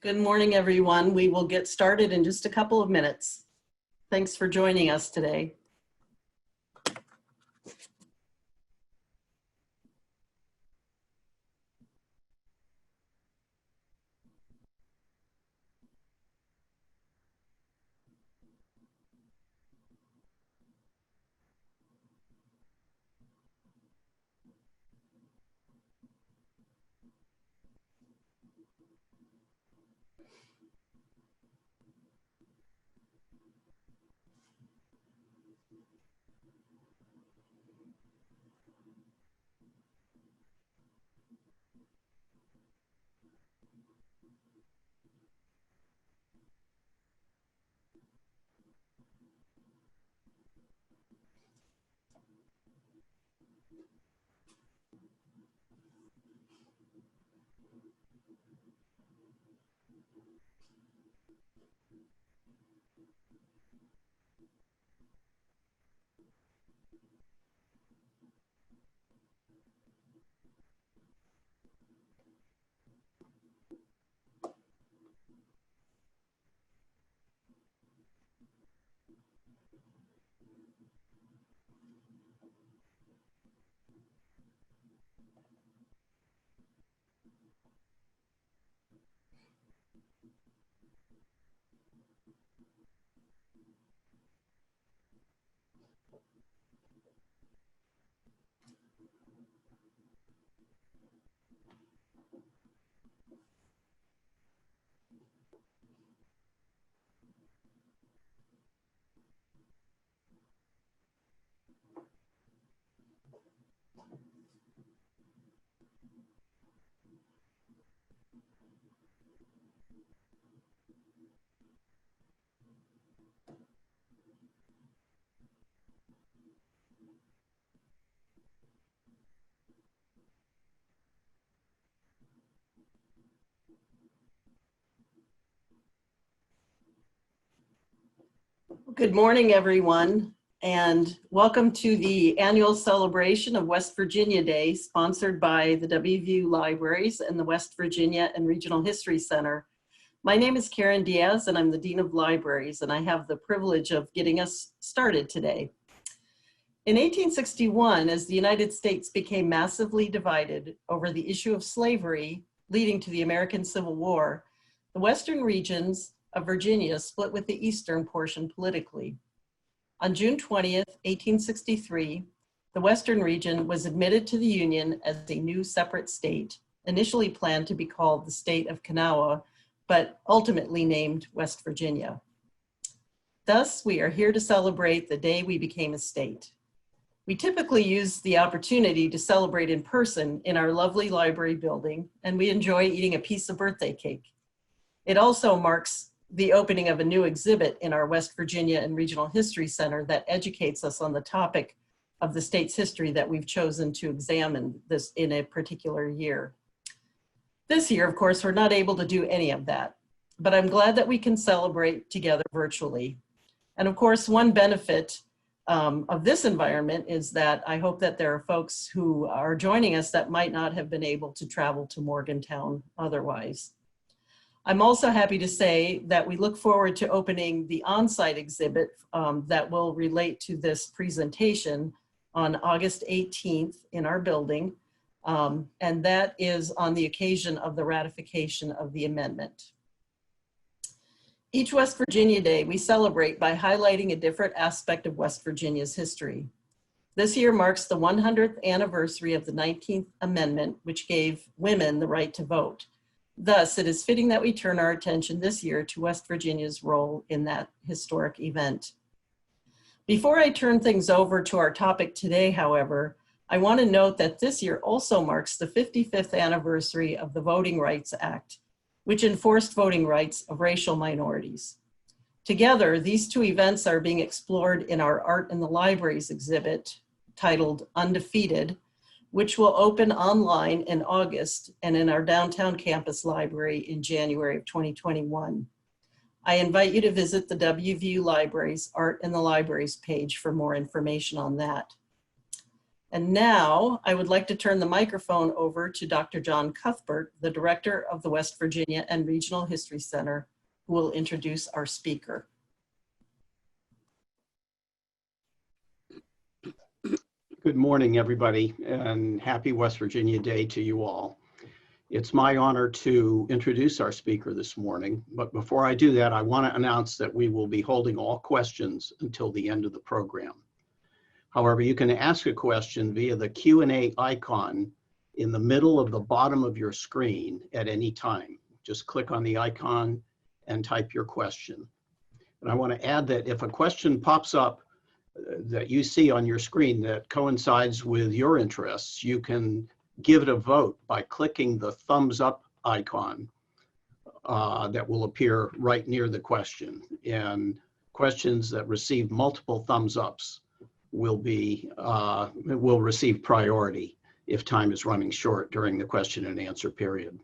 Good morning, everyone. We will get started in just a couple of minutes. Thanks for joining us today. Good morning, everyone, and welcome to the annual celebration of West Virginia Day, sponsored by the WVU Libraries and the West Virginia and Regional History Center. My name is Karen Diaz, and I'm the Dean of Libraries, and I have the privilege of getting us started today. In 1861, as the United States became massively divided over the issue of slavery, leading to the American Civil War, the western regions of Virginia split with the eastern portion politically. On June 20th, 1863, the western region was admitted to the Union as a new separate state, initially planned to be called the State of Kanawha, but ultimately named West Virginia. Thus, we are here to celebrate the day we became a state. We typically use the opportunity to celebrate in person in our lovely library building, and we enjoy eating a piece of birthday cake. It also marks the opening of a new exhibit in our West Virginia and Regional History Center that educates us on the topic of the state's history that we've chosen to examine this in a particular year. This year, of course, we're not able to do any of that, but I'm glad that we can celebrate together virtually. And of course, one benefit of this environment is that I hope that there are folks who are joining us that might not have been able to travel to Morgantown otherwise. I'm also happy to say that we look forward to opening the on-site exhibit that will relate to this presentation on August 18th in our building, and that is on the occasion of the ratification of the amendment. Each West Virginia Day we celebrate by highlighting a different aspect of West Virginia's history. This year marks the 100th anniversary of the 19th Amendment, which gave women the right to vote. Thus, it is fitting that we turn our attention this year to West Virginia's role in that historic event. Before I turn things over to our topic today, however, I want to note that this year also marks the 55th anniversary of the Voting Rights Act, which enforced voting rights of racial minorities. Together, these two events are being explored in our Art in the Libraries exhibit titled Undefeated, which will open online in August and in our downtown campus library in January of 2021. I invite you to visit the WVU Libraries Art in the Libraries page for more information on that. And now I would like to turn the microphone over to Dr. John Cuthbert, the director of the West Virginia and Regional History Center, who will introduce our speaker. Good morning, everybody, and happy West Virginia Day to you all. It's my honor to introduce our speaker this morning, but before I do that, I want to announce that we will be holding all questions until the end of the program. However, you can ask a question via the Q&A icon in the middle of the bottom of your screen at any time. Just click on the icon and type your question. And I want to add that if a question pops up that you see on your screen that coincides with your interests, you can give it a vote by clicking the thumbs up icon that will appear right near the question. And questions that receive multiple thumbs ups will receive priority if time is running short during the question and answer period.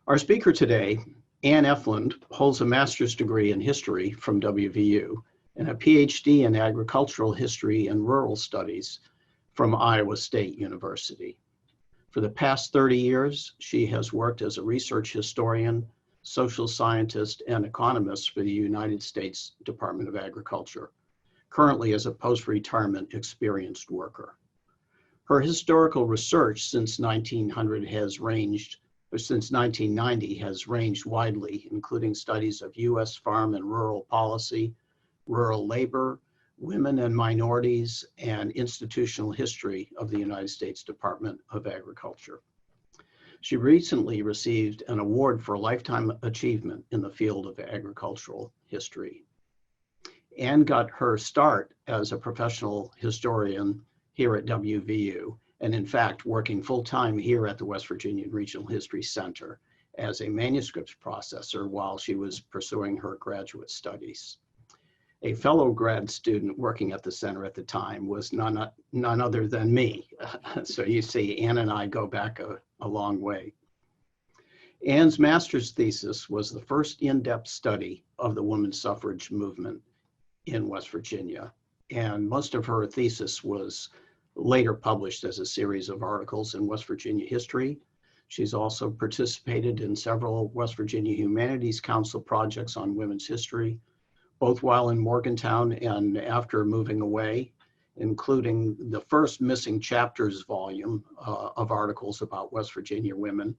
Our speaker today, Ann Efland, holds a master's degree in history from WVU and a PhD in agricultural history and rural studies from Iowa State University. For the past 30 years, she has worked as a research historian, social scientist, and economist for the United States Department of Agriculture, currently as a post-retirement experienced worker. Her historical research since 1990 has ranged widely, including studies of U.S. farm and rural policy, rural labor, women and minorities, and institutional history of the United States Department of Agriculture. She recently received an award for lifetime achievement in the field of agricultural history. Ann got her start as a professional historian here at WVU, and in fact, working full-time here at the West Virginia Regional History Center as a manuscripts processor while she was pursuing her graduate studies. A fellow grad student working at the center at the time was none other than me. So you see, Ann and I go back a long way. Ann's master's thesis was the first in-depth study of the women's suffrage movement in West Virginia. And most of her thesis was later published as a series of articles in West Virginia history. She's also participated in several West Virginia Humanities Council projects on women's history, both while in Morgantown and after moving away, including the first Missing Chapters volume of articles about West Virginia women,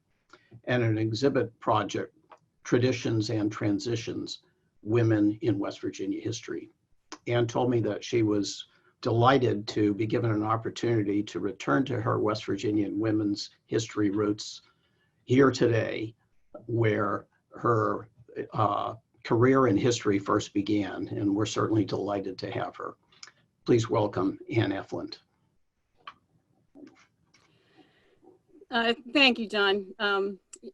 and an exhibit project, Traditions and Transitions, Women in West Virginia History. Ann told me that she was delighted to be given an opportunity to return to her West Virginian women's history roots here today, where her career in history first began, and we're certainly delighted to have her. Please welcome Ann Efland. Thank you, John.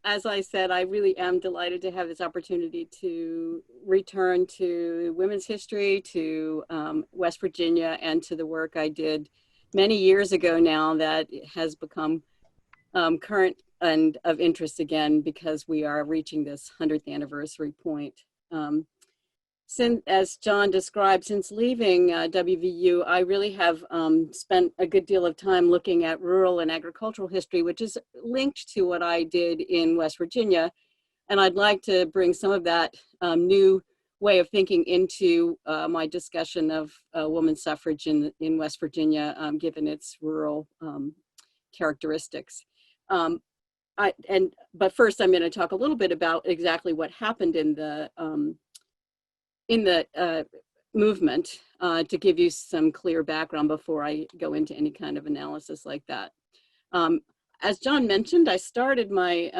As I said, I really am delighted to have this opportunity to return to women's history, to West Virginia, and to the work I did many years ago now that has become current and of interest again because we are reaching this 100th anniversary point. As John described, since leaving WVU, I really have spent a good deal of time looking at rural and agricultural history, which is linked to what I did in West Virginia. And I'd like to bring some of that new way of thinking into my discussion of women's suffrage in West Virginia, given its rural characteristics. But first, I'm going to talk a little bit about exactly what happened in the movement to give you some clear background before I go into any kind of analysis like that. As John mentioned, I started my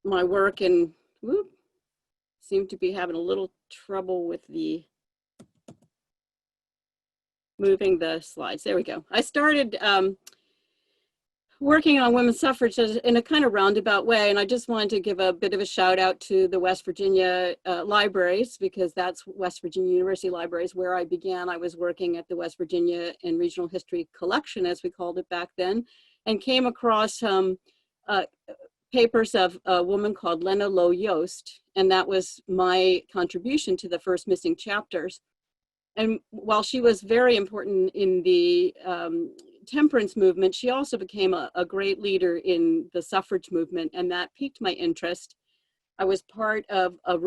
my work in, seem to be having a little trouble with the moving the slides. There we go. I started working on women's suffrage in a kind of roundabout way, and I just wanted to give a bit of a shout out to the West Virginia libraries, because that's West Virginia University Libraries where I began. I was working at the West Virginia and Regional History Collection, as we called it back then, and came across papers of a woman called Lena Lowe Yost, and that was my contribution to the first Missing Chapters. And while she was very important in the temperance movement, she also became a great leader in the suffrage movement, and that piqued my interest. I was part of a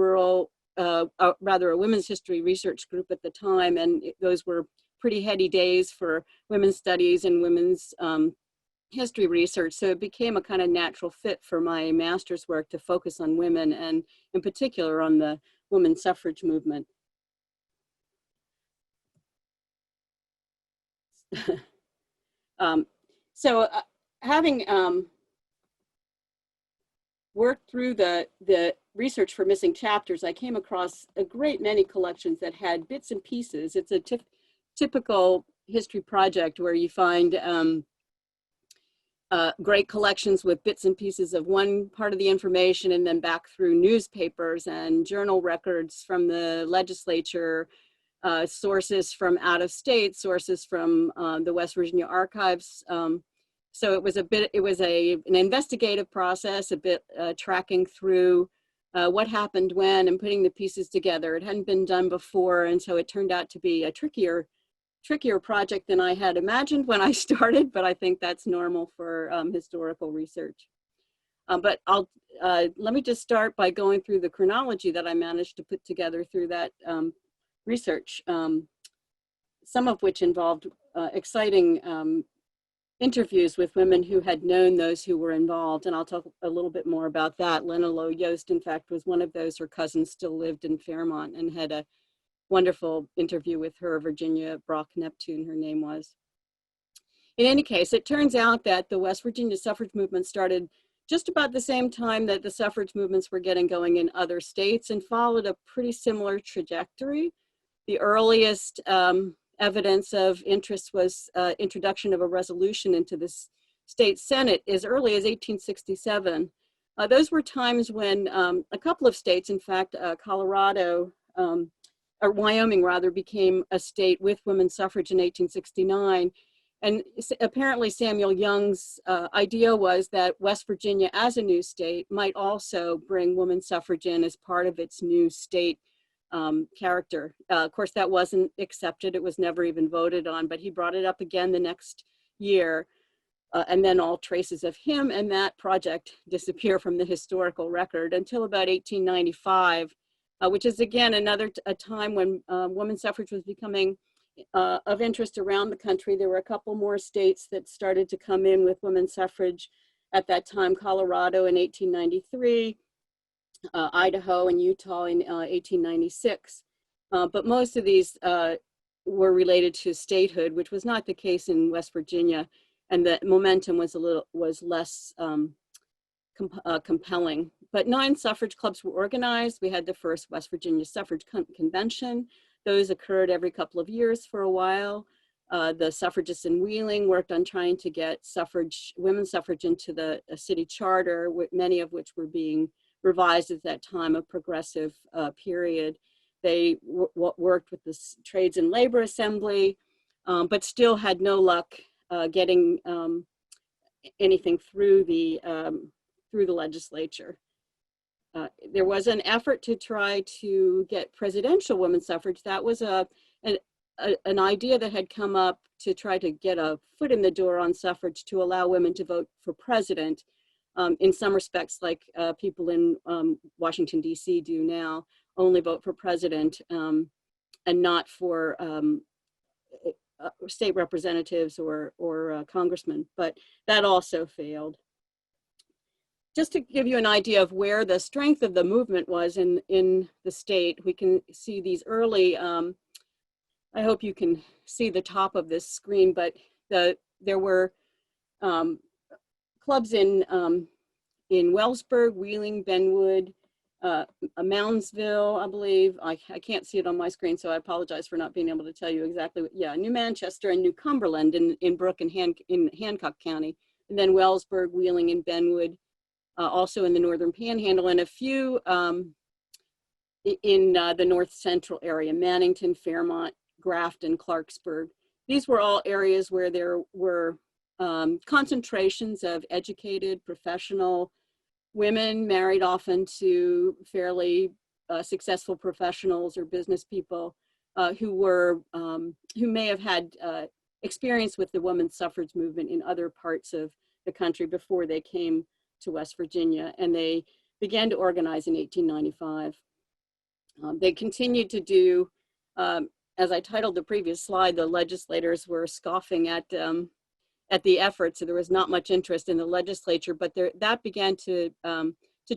a women's history research group at the time, and those were pretty heady days for women's studies and women's history research. So it became a kind of natural fit for my master's work to focus on women, and in particular on the women's suffrage movement. Having worked through the research for missing chapters, I came across a great many collections that had bits and pieces. It's a typical history project where you find great collections with bits and pieces of one part of the information, and then back through newspapers and journal records from the legislature, sources from out of state, sources from the West Virginia archives. So it was an investigative process, a bit tracking through what happened when and putting the pieces together. It hadn't been done before, and so it turned out to be a trickier project than I had imagined when I started, but I think that's normal for historical research. But let me just start by going through the chronology that I managed to put together through that research, some of which involved exciting interviews with women who had known those who were involved, and I'll talk a little bit more about that. Lena Lowe Yost, in fact, was one of those. Her cousin still lived in Fairmont, and had a wonderful interview with her, Virginia Brock Neptune, her name was. In any case, it turns out that the West Virginia suffrage movement started just about the same time that the suffrage movements were getting going in other states, and followed a pretty similar trajectory. The earliest evidence of interest was introduction of a resolution into the state Senate as early as 1867. Those were times when a couple of states, in fact, Colorado, or Wyoming rather, became a state with women's suffrage in 1869. And apparently Samuel Young's idea was that West Virginia as a new state might also bring women's suffrage in as part of its new state character. Of course, that wasn't accepted. It was never even voted on, but he brought it up again the next year. And then all traces of him and that project disappear from the historical record until about 1895, which is again a time when women's suffrage was becoming of interest around the country. There were a couple more states that started to come in with women's suffrage at that time: Colorado in 1893, Idaho and Utah in 1896. But most of these were related to statehood, which was not the case in West Virginia, and the momentum was less compelling. But 9 suffrage clubs were organized. We had the first West Virginia Suffrage Convention. Those occurred every couple of years for a while. The suffragists in Wheeling worked on trying to get women's suffrage into the city charter, many of which were being revised at that time, a progressive period. They worked with the Trades and Labor Assembly, but still had no luck getting anything through the legislature. There was an effort to try to get presidential women's suffrage. That was an idea that had come up to try to get a foot in the door on suffrage, to allow women to vote for president. In some respects, like people in Washington, D.C. do now, only vote for president and not for state representatives or congressmen, but that also failed. Just to give you an idea of where the strength of the movement was in the state, we can see these early, I hope you can see the top of this screen, but there were clubs in Wellsburg, Wheeling, Benwood, Moundsville, I believe. I can't see it on my screen, so I apologize for not being able to tell you exactly. Yeah, New Manchester and New Cumberland in Brooke and in Hancock County, and then Wellsburg, Wheeling, and Benwood, also in the Northern Panhandle, and a few in the North Central area: Mannington, Fairmont, Grafton, Clarksburg. These were all areas where there were concentrations of educated, professional women, married often to fairly successful professionals or business people, who may have had experience with the women's suffrage movement in other parts of the country before they came to West Virginia, and they began to organize in 1895. They continued to do, as I titled the previous slide, the legislators were scoffing at the effort, so there was not much interest in the legislature, but that began to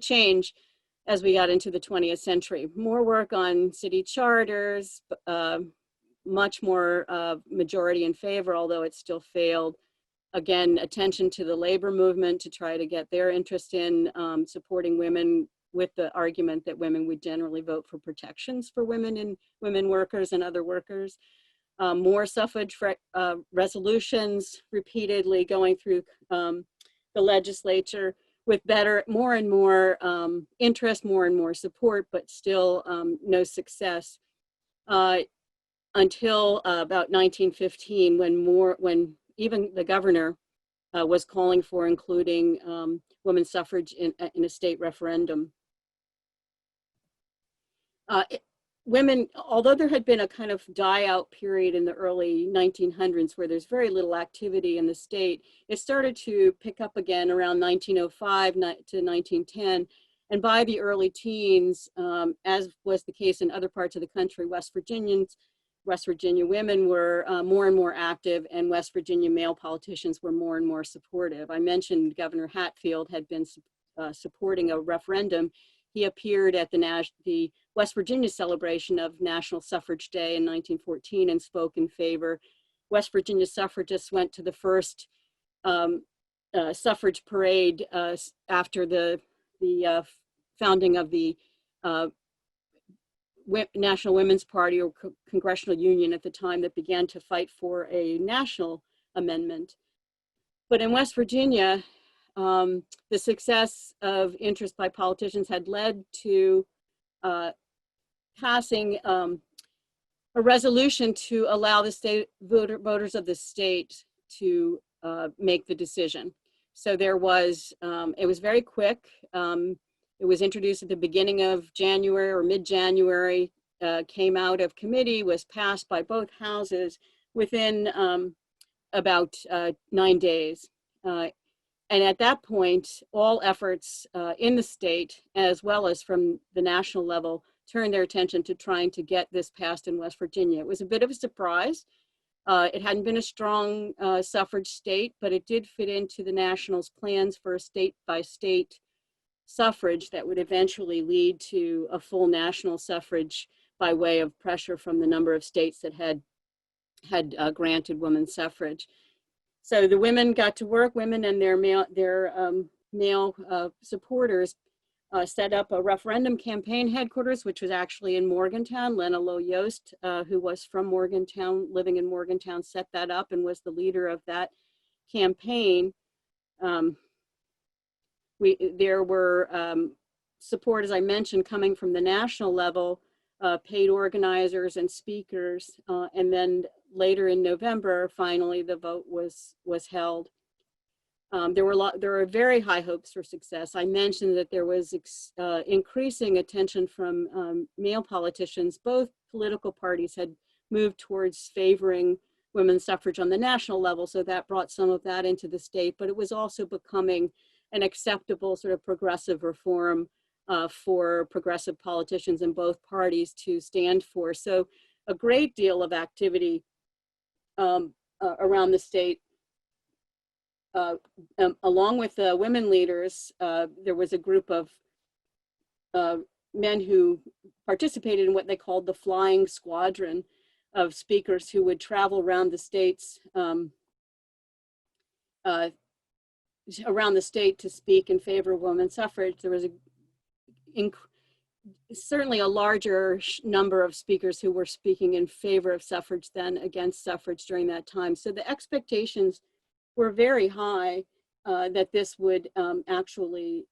change as we got into the 20th century. More work on city charters, much more majority in favor, although it still failed. Again, attention to the labor movement to try to get their interest in supporting women, with the argument that women would generally vote for protections for women and women workers and other workers. More suffrage resolutions repeatedly going through the legislature with more and more interest, more and more support, but still no success until about 1915, when even the governor was calling for including women's suffrage in a state referendum. Women, although there had been a kind of die-out period in the early 1900s where there's very little activity in the state, it started to pick up again around 1905 to 1910. And by the early teens, as was the case in other parts of the country, West Virginia women were more and more active, and West Virginia male politicians were more and more supportive. I mentioned Governor Hatfield had been supporting a referendum. He appeared at the West Virginia celebration of National Suffrage Day in 1914 and spoke in favor. West Virginia suffragists went to the first suffrage parade after the founding of the National Women's Party, or Congressional Union at the time, that began to fight for a national amendment. But in West Virginia, the success of interest by politicians had led to passing a resolution to allow the state voters of the state to make the decision. So there was, it was very quick. It was introduced at the beginning of January or mid-January, came out of committee, was passed by both houses within about 9 days. And at that point, all efforts in the state, as well as from the national level, turned their attention to trying to get this passed in West Virginia. It was a bit of a surprise. It hadn't been a strong suffrage state, but it did fit into the National's plans for a state-by-state suffrage that would eventually lead to a full national suffrage by way of pressure from the number of states that had granted women's suffrage. So the women got to work. Women and their male supporters set up a referendum campaign headquarters, which was actually in Morgantown. Lena Lo Yost, who was from Morgantown, living in Morgantown, set that up and was the leader of that campaign. There were support, as I mentioned, coming from the national level, paid organizers and speakers, and then later in November, finally, the vote was held. There were very high hopes for success. I mentioned that there was increasing attention from male politicians. Both political parties had moved towards favoring women's suffrage on the national level, so that brought some of that into the state, but it was also becoming an acceptable sort of progressive reform for progressive politicians in both parties to stand for. So a great deal of activity around the state. Along with the women leaders, there was a group of men who participated in what they called the flying squadron of speakers who would travel around the states to speak in favor of women's suffrage. There was certainly a larger number of speakers who were speaking in favor of suffrage than against suffrage during that time. So the expectations were very high that this would actually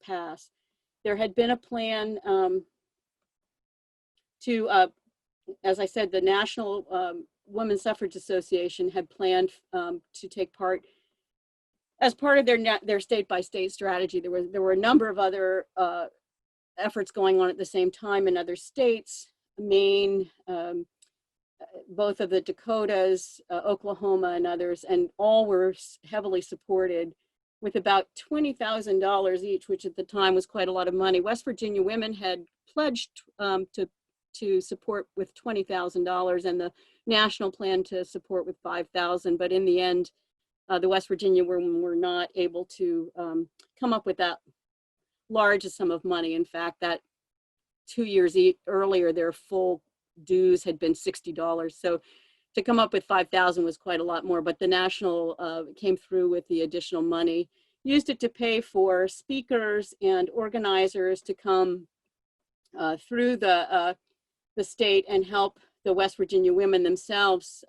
pass. There had been a plan to, as I said, the National Women's Suffrage Association had planned to take part as part of their state-by-state strategy. There were a number of other efforts going on at the same time in other states. Maine, both of the Dakotas, Oklahoma and others, and all were heavily supported with about $20,000 each, which at the time was quite a lot of money. West Virginia women had pledged to support with $20,000 and the national plan to support with $5,000. But in the end, the West Virginia women were not able to come up with that large a sum of money. In fact, that 2 years earlier, their full dues had been $60. So to come up with 5,000 was quite a lot more, but the national came through with the additional money, used it to pay for speakers and organizers to come through the state and help the West Virginia women themselves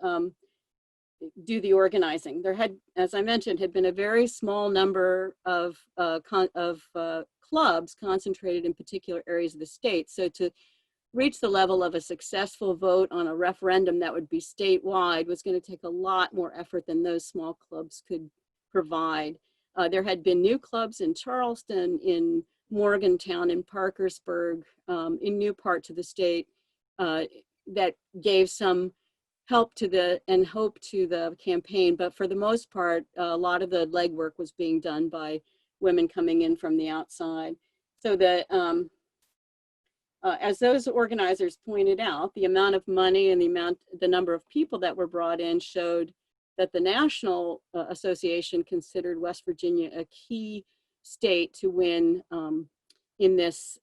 do the organizing. There had, as I mentioned, had been a very small number of clubs concentrated in particular areas of the state. So to reach the level of a successful vote on a referendum that would be statewide was going to take a lot more effort than those small clubs could provide. There had been new clubs in Charleston, in Morgantown, in Parkersburg, in new parts of the state that gave some help to and hope to the campaign. But for the most part, a lot of the legwork was being done by women coming in from the outside. So that as those organizers pointed out, the amount of money and the number of people that were brought in showed that the National Association considered West Virginia a key state to win in this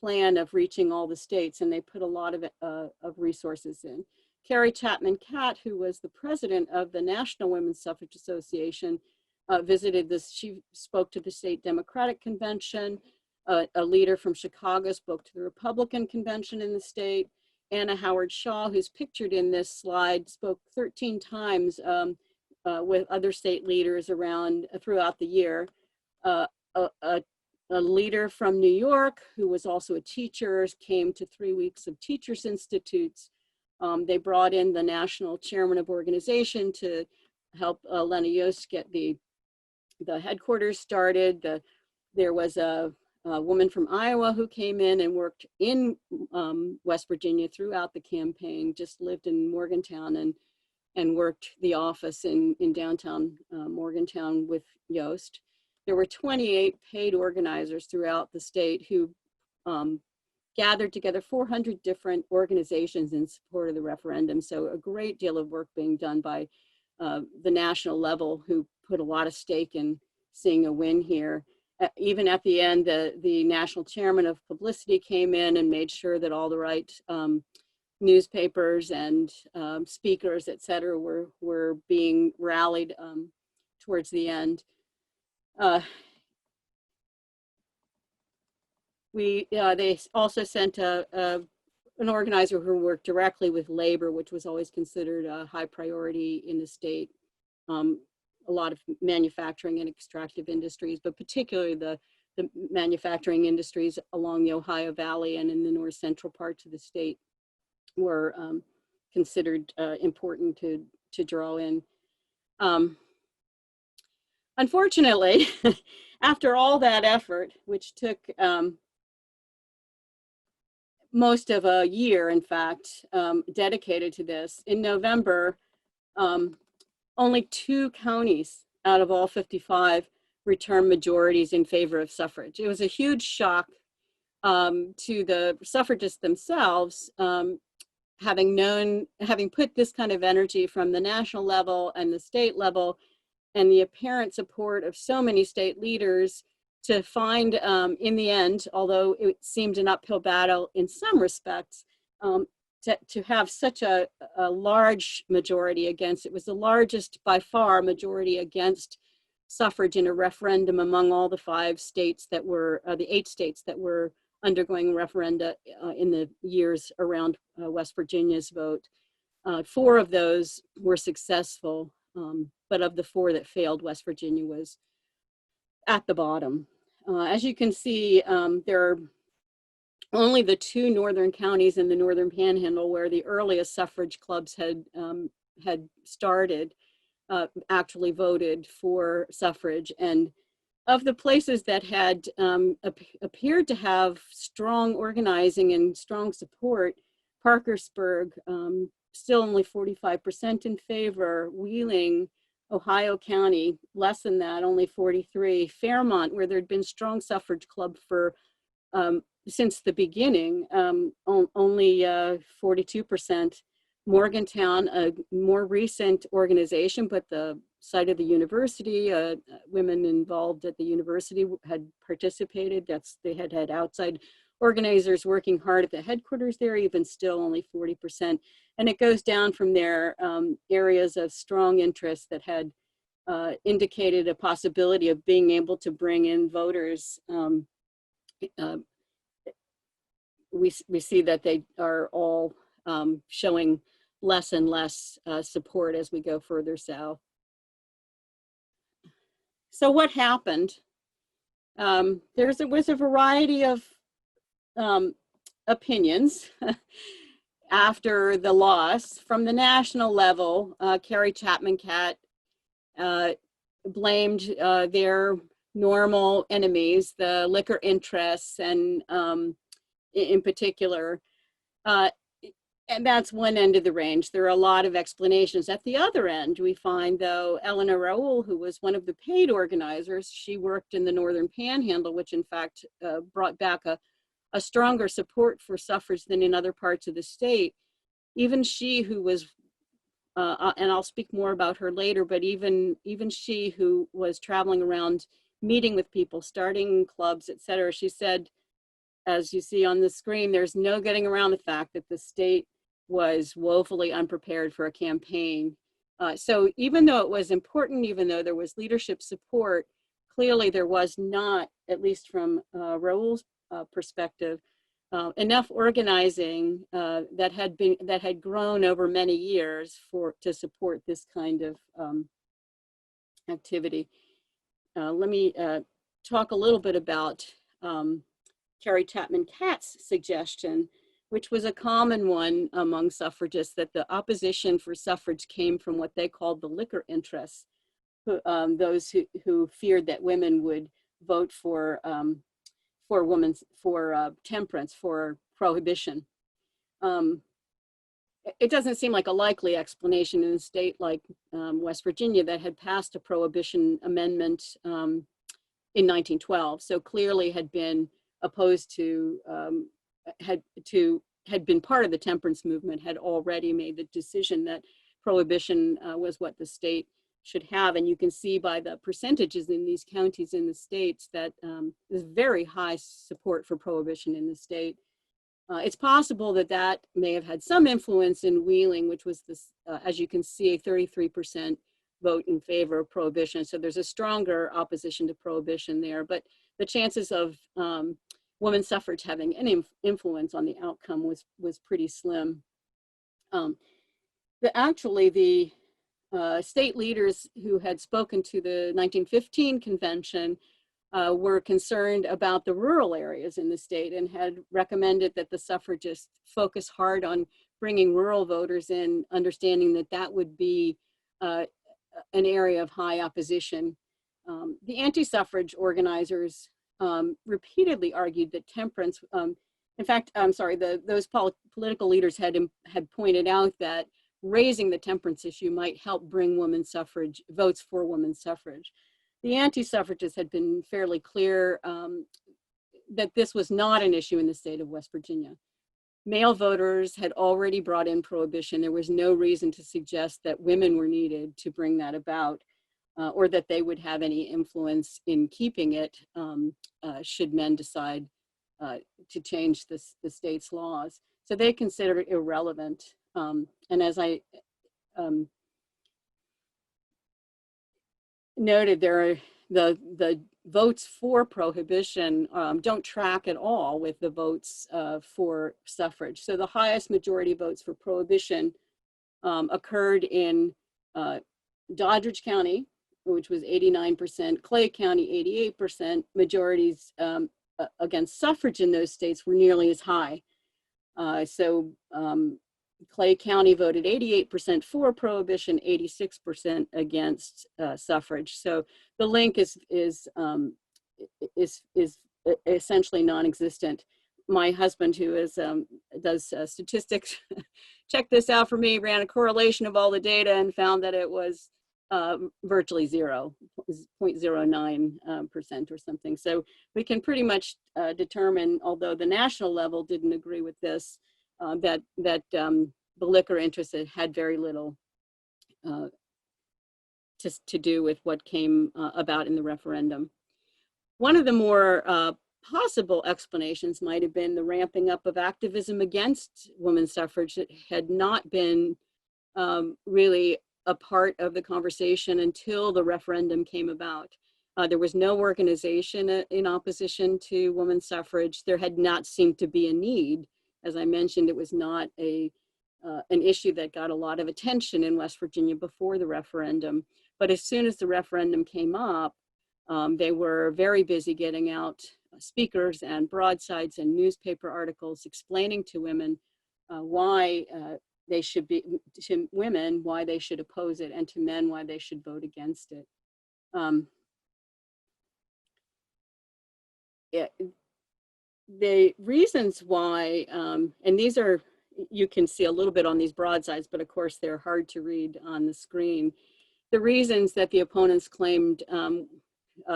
plan of reaching all the states, and they put a lot of resources in. Carrie Chapman Catt, who was the president of the National Women's Suffrage Association, visited this. She spoke to the state Democratic Convention. A leader from Chicago spoke to the Republican convention in the state. Anna Howard Shaw, who's pictured in this slide, spoke 13 times with other state leaders throughout the year. A leader from New York, who was also a teacher, came to 3 weeks of Teachers Institutes. They brought in the national chairman of organization to help Lena Yost get the headquarters started. There was a woman from Iowa who came in and worked in West Virginia throughout the campaign, just lived in Morgantown and worked the office in downtown Morgantown with Yost. There were 28 paid organizers throughout the state who gathered together 400 different organizations in support of the referendum. So a great deal of work being done by the national level, who put a lot of stake in seeing a win here. Even at the end, the national chairman of publicity came in and made sure that all the right newspapers and speakers, et cetera, were being rallied towards the end. They also sent an organizer who worked directly with labor, which was always considered a high priority in the state. A lot of manufacturing and extractive industries, but particularly the manufacturing industries along the Ohio Valley and in the north central parts of the state were considered important to draw in. Unfortunately, after all that effort, which took most of a year, in fact, dedicated to this, in November, only 2 counties out of all 55 returned majorities in favor of suffrage. It was a huge shock to the suffragists themselves, having put this kind of energy from the national level and the state level, and the apparent support of so many state leaders, to find in the end, although it seemed an uphill battle in some respects, to have such a large majority against. It was the largest by far majority against suffrage in a referendum among all the 5 states that were, the 8 states that were undergoing referenda in the years around West Virginia's vote. 4 of those were successful, but of the 4 that failed, West Virginia was at the bottom. As you can see, there are only the 2 northern counties in the Northern Panhandle where the earliest suffrage clubs had started actually voted for suffrage, and of the places that had appeared to have strong organizing and strong support, Parkersburg, still only 45% in favor. Wheeling, Ohio County, less than that, only 43. Fairmont, where there'd been strong suffrage club for since the beginning, only 42%. Morgantown, a more recent organization, but the site of the university, women involved at the university had participated. They had had outside organizers working hard at the headquarters there, even still only 40%. And it goes down from there, areas of strong interest that had indicated a possibility of being able to bring in voters. We see that they are all showing less and less support as we go further south. So what happened? There was a variety of opinions after the loss. From the national level, Carrie Chapman Catt blamed their normal enemies, the liquor interests, and in particular, and that's one end of the range. There are a lot of explanations. At the other end, we find, though, Eleanor Raoul, who was one of the paid organizers, she worked in the Northern Panhandle, which in fact brought back a stronger support for suffrage than in other parts of the state. Even she, who was, and I'll speak more about her later, but even she, who was traveling around meeting with people, starting clubs, et cetera, she said, as you see on the screen, there's no getting around the fact that the state was woefully unprepared for a campaign. So even though it was important, even though there was leadership support, clearly there was not, at least from Raoul's perspective, enough organizing that had grown over many years to support this kind of activity. Let me talk a little bit about Carrie Chapman Catt's suggestion, which was a common one among suffragists, that the opposition for suffrage came from what they called the liquor interests, those who feared that women would vote for temperance, for prohibition. It doesn't seem like a likely explanation in a state like West Virginia that had passed a prohibition amendment in 1912, so clearly had been opposed to, had been part of the temperance movement, had already made the decision that prohibition was what the state should have. And you can see by the percentages in these counties in the states that there's very high support for prohibition in the state. It's possible that that may have had some influence in Wheeling, which was this, as you can see, a 33% vote in favor of prohibition. So there's a stronger opposition to prohibition there, but the chances of women's suffrage having any influence on the outcome was pretty slim. Actually, the state leaders who had spoken to the 1915 convention were concerned about the rural areas in the state and had recommended that the suffragists focus hard on bringing rural voters in, understanding that that would be an area of high opposition. The anti-suffrage organizers repeatedly argued that temperance, in fact, I'm sorry, those political leaders had pointed out that raising the temperance issue might help bring women's suffrage, votes for women's suffrage. The anti-suffragists had been fairly clear that this was not an issue in the state of West Virginia. Male voters had already brought in prohibition. There was no reason to suggest that women were needed to bring that about, or that they would have any influence in keeping it should men decide to change the state's laws. So they considered it irrelevant. And as I noted, the votes for prohibition don't track at all with the votes for suffrage. So the highest majority votes for prohibition occurred in Doddridge County, which was 89%, Clay County, 88%. Majorities against suffrage in those states were nearly as high. Clay County voted 88% for prohibition, 86% against suffrage. So the link is essentially non-existent. My husband, who is does statistics, checked this out for me, ran a correlation of all the data, and found that it was virtually zero, 0.09% or something. So we can pretty much determine, although the national level didn't agree with this, that the liquor interest had very little to do with what came about in the referendum. One of the more possible explanations might have been the ramping up of activism against women's suffrage that had not been really a part of the conversation until the referendum came about. There was no organization in opposition to women's suffrage. There had not seemed to be a need. As I mentioned, it was not an issue that got a lot of attention in West Virginia before the referendum. But as soon as the referendum came up, they were very busy getting out speakers and broadsides and newspaper articles explaining to women why they should be, to women, why they should oppose it, and to men, why they should vote against it. The reasons why, and these are, you can see a little bit on these broadsides, but of course they're hard to read on the screen. The reasons that the opponents claimed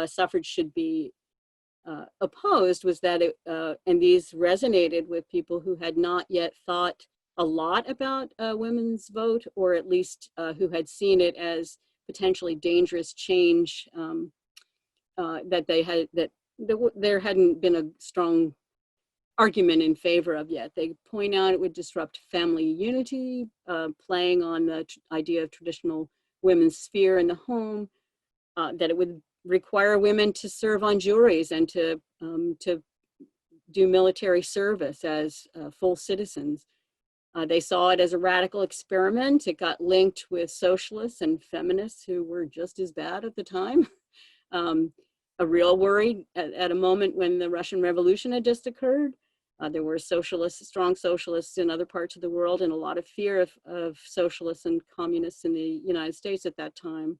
suffrage should be opposed was that it, and these resonated with people who had not yet thought a lot about women's vote, or at least who had seen it as potentially dangerous change, that they had, that there hadn't been a strong argument in favor of yet. They point out it would disrupt family unity, playing on the idea of traditional women's sphere in the home, that it would require women to serve on juries and to do military service as full citizens. They saw it as a radical experiment. It got linked with socialists and feminists who were just as bad at the time. A real worry at a moment when the Russian Revolution had just occurred. There were socialists, strong socialists in other parts of the world, and a lot of fear of socialists and communists in the United States at that time.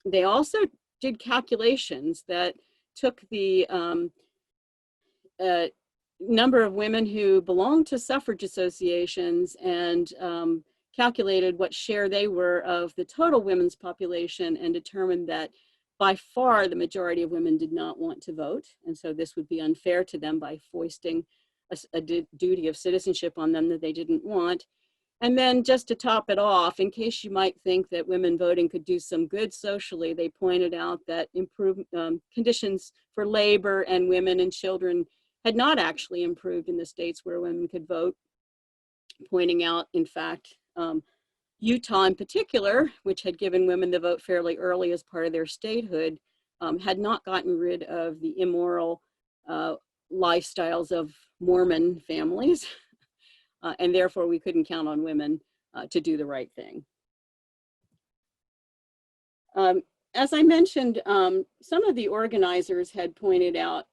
They also did calculations that took the number of women who belonged to suffrage associations and calculated what share they were of the total women's population, and determined that by far the majority of women did not want to vote. And so this would be unfair to them by foisting a duty of citizenship on them that they didn't want. And then just to top it off, in case you might think that women voting could do some good socially, they pointed out that improved conditions for labor and women and children had not actually improved in the states where women could vote, pointing out, in fact, Utah in particular, which had given women the vote fairly early as part of their statehood, had not gotten rid of the immoral lifestyles of Mormon families. And therefore we couldn't count on women to do the right thing. As I mentioned, some of the organizers had pointed out,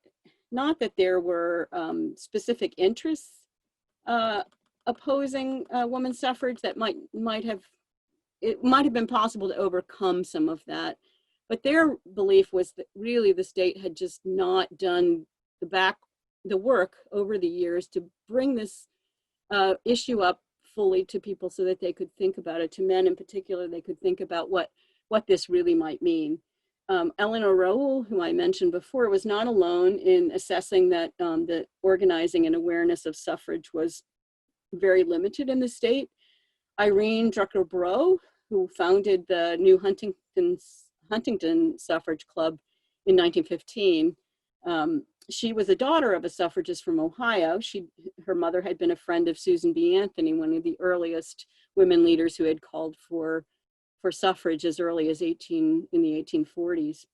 not that there were specific interests opposing women's suffrage that might have been possible to overcome some of that, but their belief was that really the state had just not done the work over the years to bring this issue up fully to people so that they could think about it. To men in particular, they could think about what this really might mean. Eleanor Rowell, who I mentioned before, was not alone in assessing that the organizing and awareness of suffrage was very limited in the state. Irene Drucker-Brough, who founded the new Huntington Suffrage Club in 1915, she was a daughter of a suffragist from Ohio. Her mother had been a friend of Susan B. Anthony, one of the earliest women leaders who had called for suffrage as early as in the 1840s.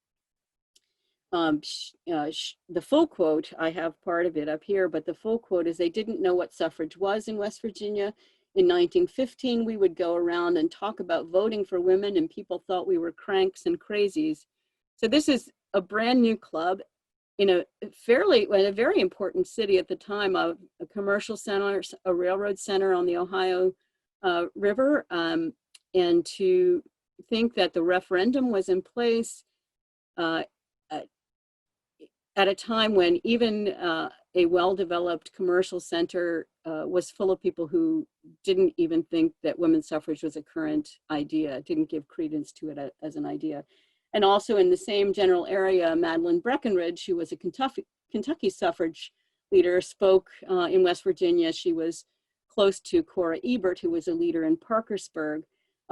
The full quote, I have part of it up here, but the full quote is, "They didn't know what suffrage was in West Virginia. In 1915, we would go around and talk about voting for women, and people thought we were cranks and crazies." So this is a brand new club. in a very important city at the time, a commercial center, a railroad center on the Ohio River, and to think that the referendum was in place at a time when even a well-developed commercial center was full of people who didn't even think that women's suffrage was a current idea, didn't give credence to it as an idea. And also in the same general area, Madeline Breckinridge, who was a Kentucky suffrage leader, spoke in West Virginia. She was close to Cora Ebert, who was a leader in Parkersburg.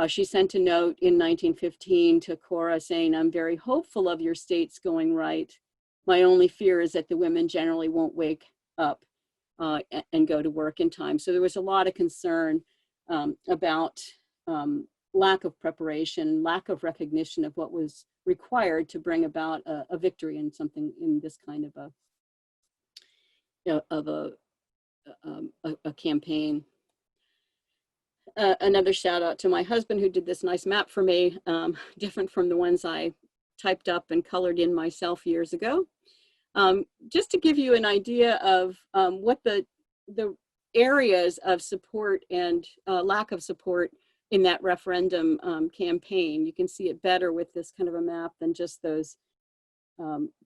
She sent a note in 1915 to Cora saying, "I'm very hopeful of your states going right. My only fear is that the women generally won't wake up and go to work in time." So there was a lot of concern about lack of preparation, lack of recognition of what was required to bring about a victory in something in this kind of a campaign. Another shout out to my husband who did this nice map for me, different from the ones I typed up and colored in myself years ago. Just to give you an idea of what the areas of support and lack of support in that referendum campaign. You can see it better with this kind of a map than just those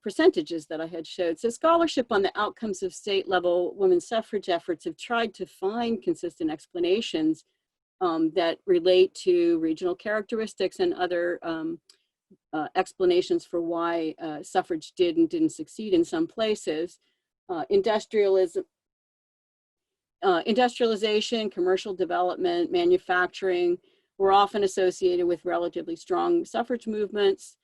percentages that I had showed. So scholarship on the outcomes of state level women's suffrage efforts have tried to find consistent explanations that relate to regional characteristics and other explanations for why suffrage did and didn't succeed in some places. Industrialization, commercial development, manufacturing were often associated with relatively strong suffrage movements.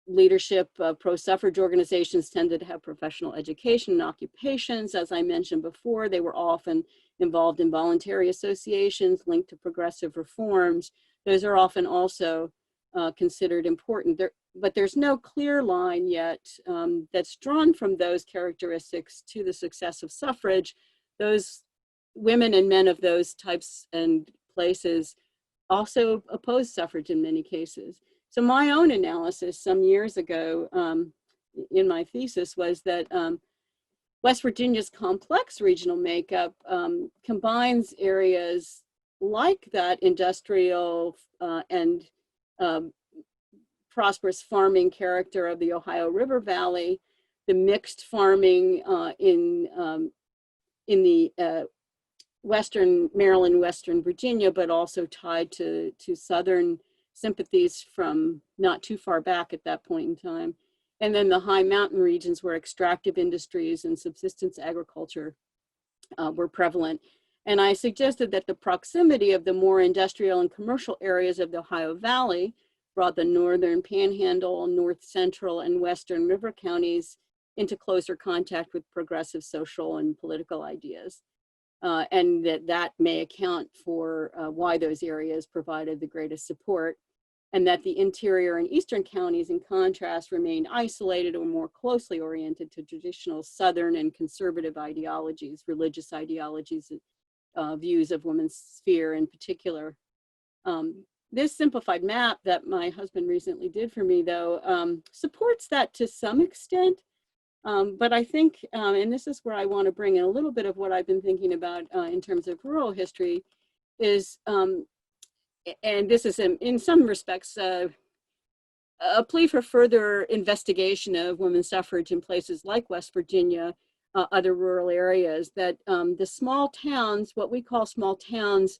Leadership of pro-suffrage organizations tended to have professional education and occupations. As I mentioned before, they were often involved in voluntary associations linked to progressive reforms. Those are often also considered important. But there's no clear line yet that's drawn from those characteristics to the success of suffrage. Those women and men of those types and places also opposed suffrage in many cases. So my own analysis some years ago in my thesis was that West Virginia's complex regional makeup combines areas like that industrial and prosperous farming character of the Ohio River Valley, the mixed farming in the Western Maryland, Western Virginia, but also tied to Southern sympathies from not too far back at that point in time. And then the high mountain regions where extractive industries and subsistence agriculture were prevalent. And I suggested that the proximity of the more industrial and commercial areas of the Ohio Valley brought the northern panhandle, north central, and western river counties into closer contact with progressive social and political ideas. And that may account for why those areas provided the greatest support, and that the interior and eastern counties, in contrast, remained isolated or more closely oriented to traditional Southern and conservative ideologies, religious ideologies, views of women's sphere in particular. This simplified map that my husband recently did for me, though, supports that to some extent. But I think, and this is where I want to bring in a little bit of what I've been thinking about in terms of rural history, is, and this is in some respects a plea for further investigation of women's suffrage in places like West Virginia, other rural areas, that the small towns, what we call small towns,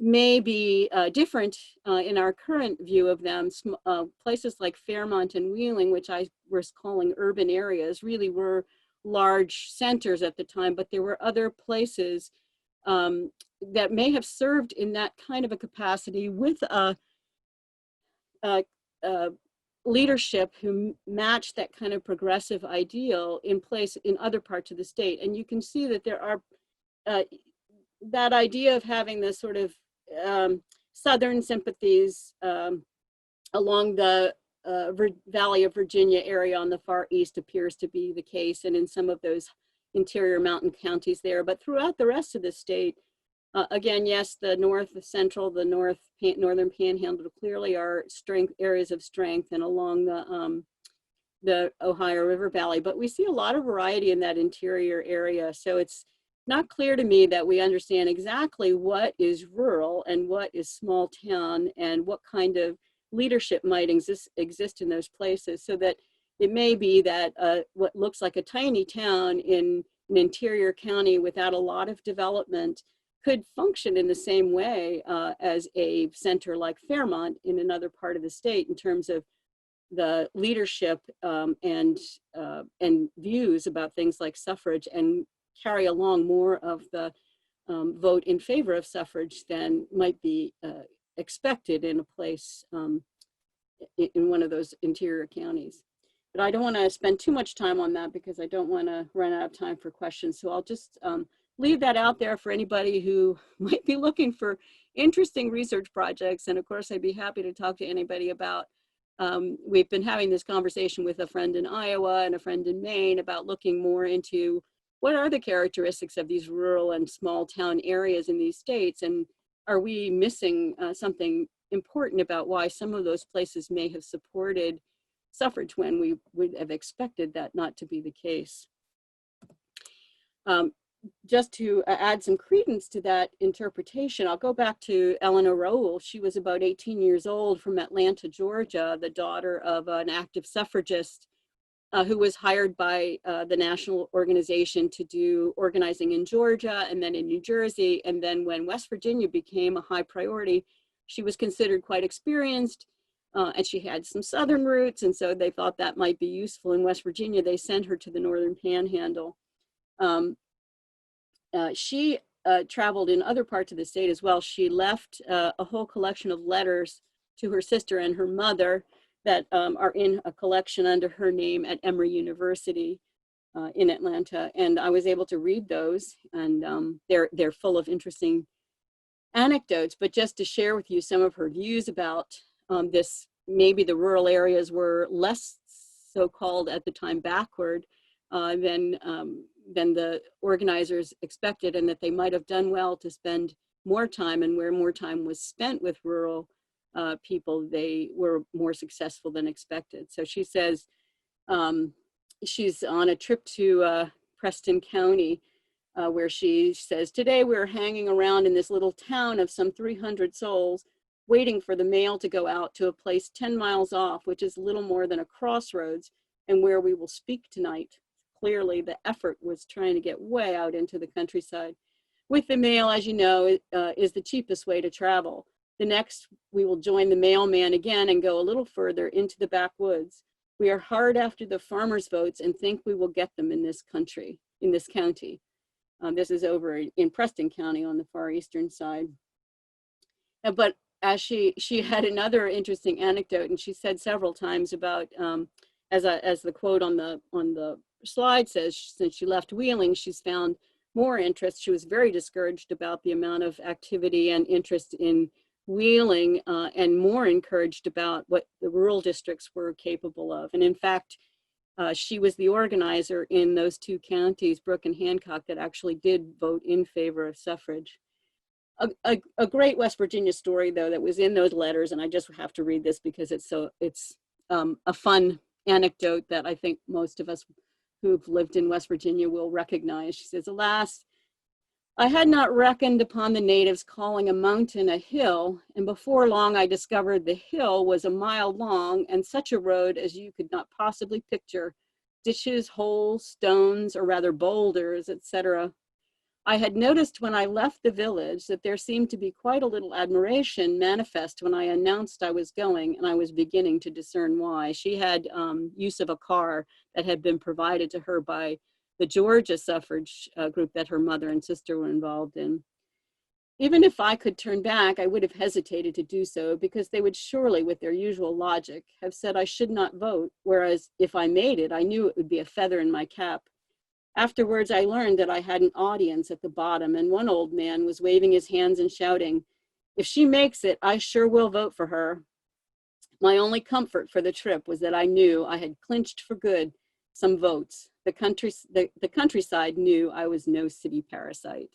may be different in our current view of them. Places like Fairmont and Wheeling, which I was calling urban areas, really were large centers at the time, but there were other places that may have served in that kind of a capacity with a leadership who matched that kind of progressive ideal in place in other parts of the state. And you can see that there are that idea of having this sort of Southern sympathies along the Valley of Virginia area on the far east appears to be the case, and in some of those interior mountain counties there. But throughout the rest of the state, again, yes, the north, the central, the northern panhandle clearly are areas of strength, and along the the Ohio River Valley, but we see a lot of variety in that interior area. So it's not clear to me that we understand exactly what is rural and what is small town and what kind of leadership might exist in those places, so that it may be that what looks like a tiny town in an interior county without a lot of development could function in the same way as a center like Fairmont in another part of the state in terms of the leadership and views about things like suffrage, and carry along more of the vote in favor of suffrage than might be expected in a place in one of those interior counties. But I don't want to spend too much time on that because I don't want to run out of time for questions. So I'll just leave that out there for anybody who might be looking for interesting research projects. And of course, I'd be happy to talk to anybody about, we've been having this conversation with a friend in Iowa and a friend in Maine about looking more into what are the characteristics of these rural and small town areas in these states, and are we missing something important about why some of those places may have supported suffrage when we would have expected that not to be the case. Just to add some credence to that interpretation, I'll go back to Eleanor Rowell. She was about 18 years old from Atlanta, Georgia, the daughter of an active suffragist who was hired by the national organization to do organizing in Georgia and then in New Jersey. And then when West Virginia became a high priority, she was considered quite experienced and she had some Southern roots. And so they thought that might be useful in West Virginia. They sent her to the Northern Panhandle. She traveled in other parts of the state as well. She left a whole collection of letters to her sister and her mother that are in a collection under her name at Emory University in Atlanta. And I was able to read those, and they're full of interesting anecdotes. But just to share with you some of her views about this, maybe the rural areas were less so-called at the time backward than the organizers expected, and that they might have done well to spend more time, and where more time was spent with rural people, they were more successful than expected. So she says she's on a trip to Preston County where she says, today we're hanging around in this little town of some 300 souls waiting for the mail to go out to a place 10 miles off, which is little more than a crossroads, and where we will speak tonight. Clearly the effort was trying to get way out into the countryside. With the mail, as you know, is the cheapest way to travel. The next, we will join the mailman again and go a little further into the backwoods. We are hard after the farmers' votes and think we will get them in this country, in this county. This is over in Preston County on the far eastern side. But as she had another interesting anecdote, and she said several times about, as the quote on the slide says, since she left Wheeling, she's found more interest. She was very discouraged about the amount of activity and interest in Wheeling, and more encouraged about what the rural districts were capable of. And in fact, she was the organizer in those two counties, Brooke and Hancock, that actually did vote in favor of suffrage. A great West Virginia story, though, that was in those letters, and I just have to read this because it's a fun anecdote that I think most of us who've lived in West Virginia will recognize. She says, alas, I had not reckoned upon the natives calling a mountain a hill, and before long I discovered the hill was a mile long and such a road as you could not possibly picture, ditches, holes, stones, or rather boulders, etc. I had noticed when I left the village that there seemed to be quite a little admiration manifest when I announced I was going, and I was beginning to discern why. She had use of a car that had been provided to her by the Georgia suffrage group that her mother and sister were involved in. Even if I could turn back, I would have hesitated to do so because they would surely, with their usual logic, have said I should not vote, whereas if I made it, I knew it would be a feather in my cap. Afterwards, I learned that I had an audience at the bottom, and one old man was waving his hands and shouting, if she makes it, I sure will vote for her. My only comfort for the trip was that I knew I had clinched for good some votes. The countryside knew I was no city parasite.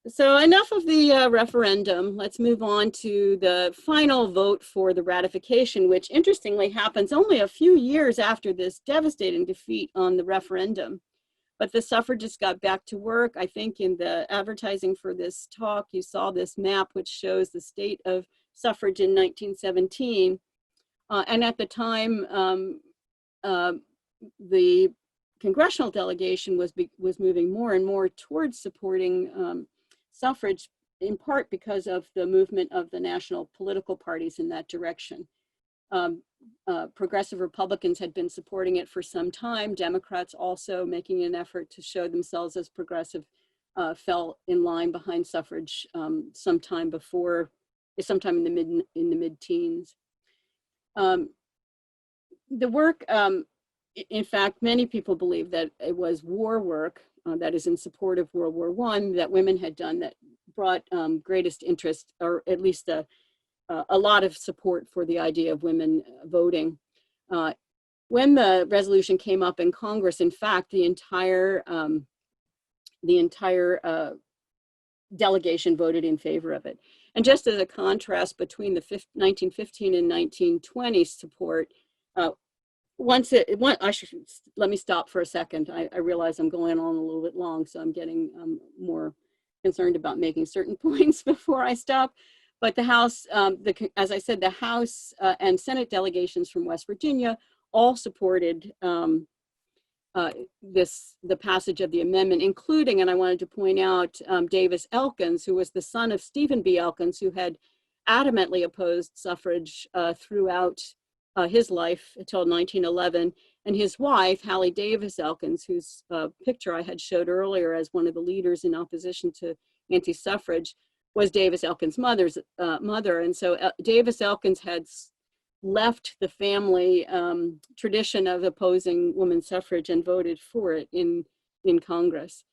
So enough of the referendum. Let's move on to the final vote for the ratification, which interestingly happens only a few years after this devastating defeat on the referendum. But the suffragists got back to work. I think in the advertising for this talk, you saw this map, which shows the state of suffrage in 1917. And at the time, the congressional delegation was moving more and more towards supporting suffrage, in part because of the movement of the national political parties in that direction. Progressive Republicans had been supporting it for some time. Democrats also, making an effort to show themselves as progressive, fell in line behind suffrage sometime in the mid-teens. The work, in fact, many people believe that it was war work that is in support of World War I that women had done that brought greatest interest, or at least a lot of support for the idea of women voting. When the resolution came up in Congress, in fact, the entire delegation voted in favor of it. And just as a contrast between the 1915 and 1920 support, let me stop for a second. I realize I'm going on a little bit long, so I'm getting more concerned about making certain points before I stop. But the House, as I said, the House and Senate delegations from West Virginia all supported the passage of the amendment, including, and I wanted to point out, Davis Elkins, who was the son of Stephen B. Elkins, who had adamantly opposed suffrage throughout his life until 1911, and his wife, Hallie Davis Elkins, whose picture I had showed earlier as one of the leaders in opposition to anti-suffrage, was Davis Elkins' mother. And so Davis Elkins had left the family tradition of opposing women's suffrage and voted for it in Congress.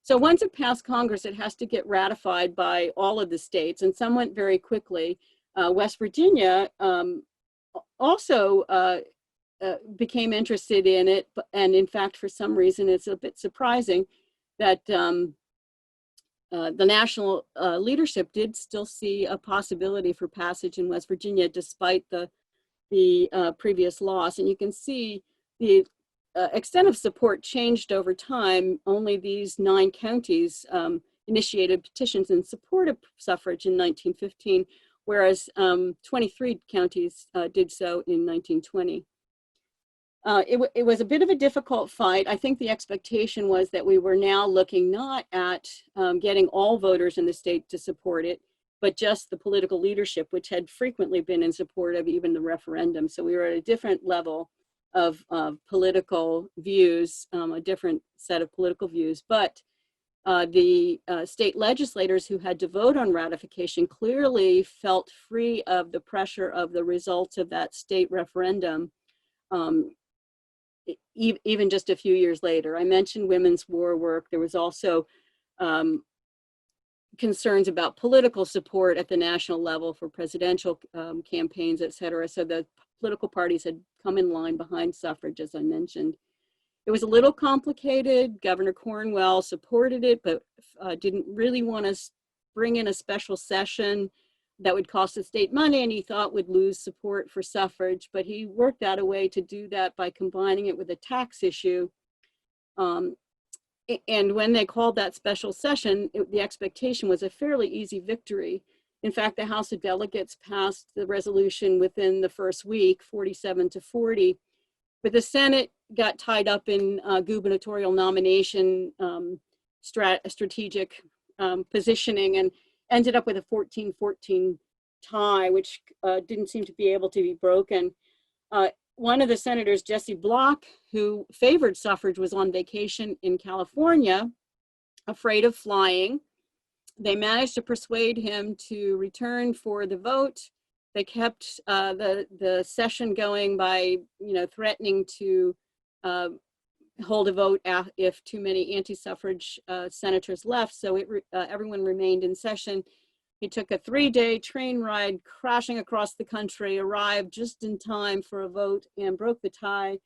So once it passed Congress, it has to get ratified by all of the states, and some went very quickly. West Virginia also became interested in it, and in fact, for some reason, it's a bit surprising that the national leadership did still see a possibility for passage in West Virginia, despite the previous loss. And you can see the extent of support changed over time. Only these 9 counties initiated petitions in support of suffrage in 1915, whereas 23 counties did so in 1920. It was a bit of a difficult fight. I think the expectation was that we were now looking not at getting all voters in the state to support it, but just the political leadership, which had frequently been in support of even the referendum. So we were at a different level of political views, a different set of political views. But the state legislators who had to vote on ratification clearly felt free of the pressure of the results of that state referendum, even just a few years later. I mentioned women's war work. There was also concerns about political support at the national level for presidential campaigns, et cetera. So the political parties had come in line behind suffrage, as I mentioned. It was a little complicated. Governor Cornwell supported it, but didn't really want to bring in a special session that would cost the state money, and he thought would lose support for suffrage. But he worked out a way to do that by combining it with a tax issue. And when they called that special session, the expectation was a fairly easy victory. In fact, the House of Delegates passed the resolution within the first week, 47-40. But the Senate got tied up in gubernatorial nomination strategic positioning and ended up with a 14-14 tie, which didn't seem to be able to be broken. One of the senators, Jesse Block, who favored suffrage, was on vacation in California, afraid of flying. They managed to persuade him to return for the vote. They kept the session going by, threatening to hold a vote if too many anti-suffrage senators left. So everyone remained in session. He took a 3-day train ride crashing across the country, arrived just in time for a vote, and broke the tie.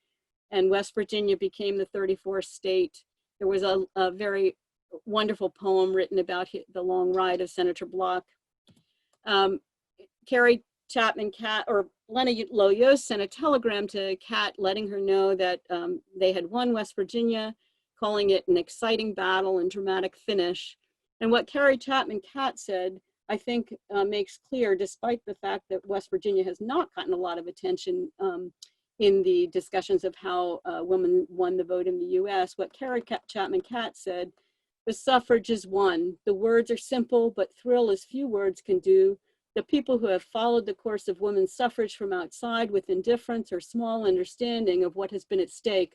And West Virginia became the 34th state. There was a very wonderful poem written about the long ride of Senator Block. Carrie Chapman Catt, or Lena Loyos, sent a telegram to Catt letting her know that they had won West Virginia, calling it an exciting battle and dramatic finish. And what Carrie Chapman Catt said, I think makes clear, despite the fact that West Virginia has not gotten a lot of attention in the discussions of how women won the vote in the US, what Carrie Chapman Catt said, the suffrage is won. The words are simple, but thrill as few words can do. The people who have followed the course of women's suffrage from outside with indifference or small understanding of what has been at stake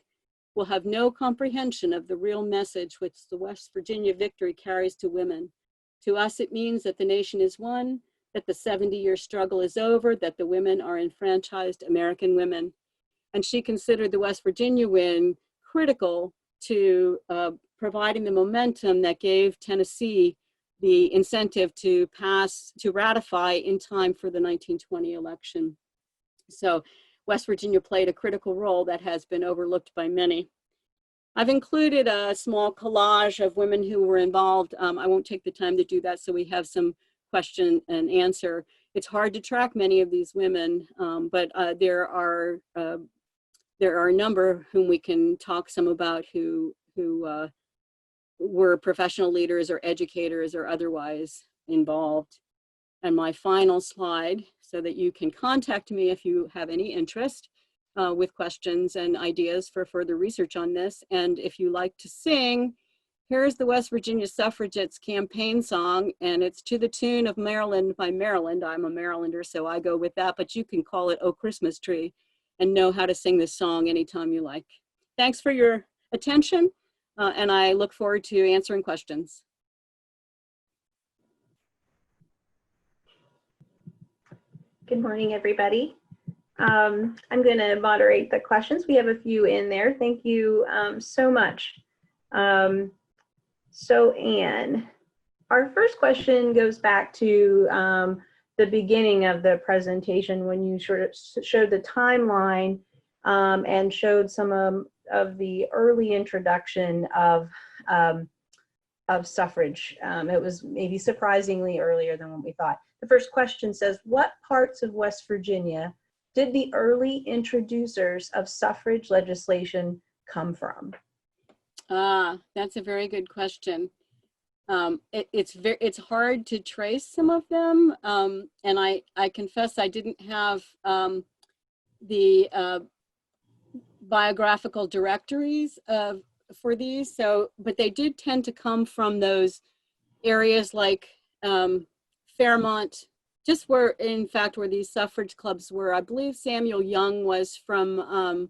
will have no comprehension of the real message which the West Virginia victory carries to women. To us, it means that the nation is won, that the 70-year struggle is over, that the women are enfranchised American women. And she considered the West Virginia win critical to providing the momentum that gave Tennessee the incentive to ratify in time for the 1920 election. So West Virginia played a critical role that has been overlooked by many. I've included a small collage of women who were involved. I won't take the time to do that, so we have some question and answer. It's hard to track many of these women, but there are a number whom we can talk some about who were professional leaders or educators or otherwise involved. And my final slide, so that you can contact me if you have any interest with questions and ideas for further research on this. And if you like to sing, here's the West Virginia Suffragettes campaign song, and it's to the tune of Maryland by Maryland. I'm a Marylander, so I go with that, but you can call it Oh Christmas Tree and know how to sing this song anytime you like. Thanks for your attention, and I look forward to answering questions. Good morning, everybody. I'm going to moderate the questions. We have a few in there. Thank you so much. So Anne, our first question goes back to the beginning of the presentation when you sort of showed the timeline and showed some of the early introduction of suffrage. It was maybe surprisingly earlier than what we thought. The first question says, what parts of West Virginia did the early introducers of suffrage legislation come from? That's a very good question. It's hard to trace some of them, and I confess I didn't have the biographical directories for these. But they did tend to come from those areas like Fairmont, just where, in fact, where these suffrage clubs were. I believe Samuel Young was from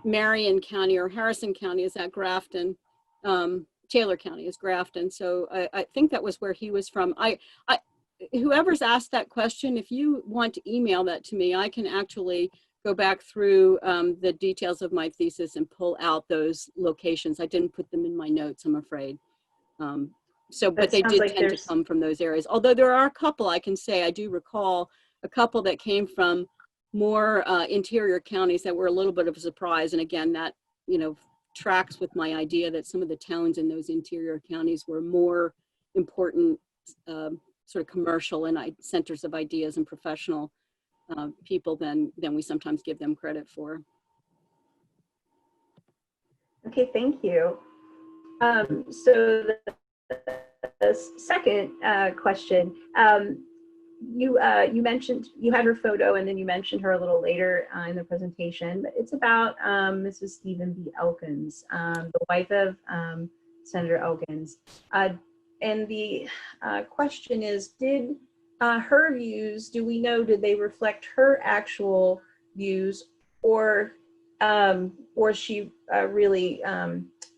Marion County or Harrison County. Is that Grafton? Taylor County is Grafton. So I think that was where he was from. Whoever's asked that question, if you want to email that to me, I can actually go back through the details of my thesis and pull out those locations. I didn't put them in my notes, I'm afraid. But they did tend to come from those areas. Although there are a couple, I can say, I do recall a couple that came from more interior counties that were a little bit of a surprise. And again, that, tracks with my idea that some of the towns in those interior counties were more important sort of commercial and centers of ideas and professional people than we sometimes give them credit for. Okay, thank you. So the second question, you mentioned you had her photo, and then you mentioned her a little later in the presentation, but it's about Mrs. Stephen B. Elkins, the wife of Senator Elkins. And the question is, did her views, do we know, did they reflect her actual views, or she really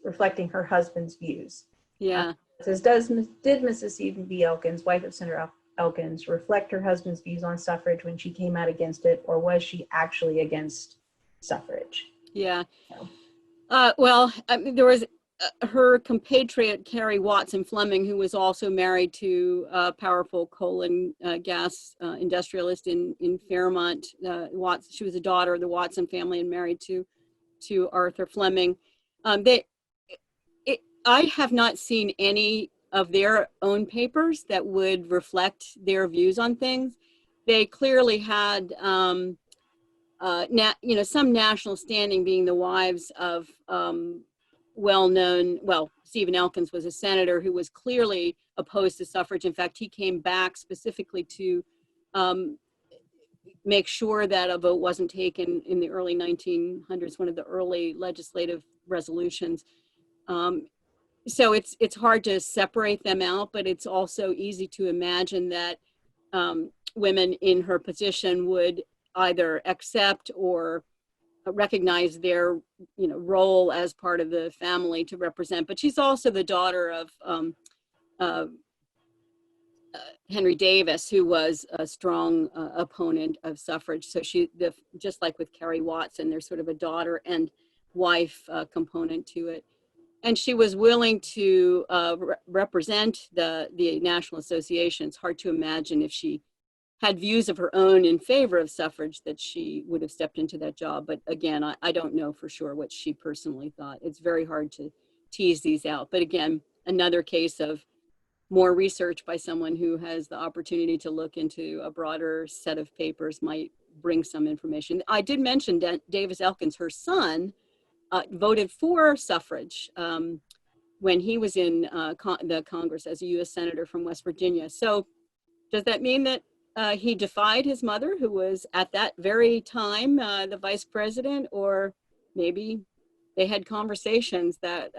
reflecting her husband's views? Yeah. It says, did Mrs. Stephen B. Elkins, wife of Senator Elkins, reflect her husband's views on suffrage when she came out against it, or was she actually against suffrage? Yeah. Well, I mean, there was her compatriot, Carrie Watson Fleming, who was also married to a powerful coal and gas industrialist in Fairmont. She was a daughter of the Watson family and married to Arthur Fleming. I have not seen any of their own papers that would reflect their views on things. They clearly had, some national standing, being the wives of well-known, well, Stephen Elkins was a senator who was clearly opposed to suffrage. In fact, he came back specifically to make sure that a vote wasn't taken in the early 1900s, one of the early legislative resolutions. So it's hard to separate them out, but it's also easy to imagine that women in her position would either accept or recognize their role as part of the family to represent. But she's also the daughter of Henry Davis, who was a strong opponent of suffrage. So just like with Carrie Watson, there's sort of a daughter and wife component to it. And she was willing to represent the National Association. It's hard to imagine if she had views of her own in favor of suffrage that she would have stepped into that job. But again, I don't know for sure what she personally thought. It's very hard to tease these out. But again, another case of more research by someone who has the opportunity to look into a broader set of papers might bring some information. I did mention Davis Elkins, her son, voted for suffrage when he was in the Congress as a U.S. Senator from West Virginia. So does that mean that he defied his mother, who was at that very time the vice president, or maybe they had conversations that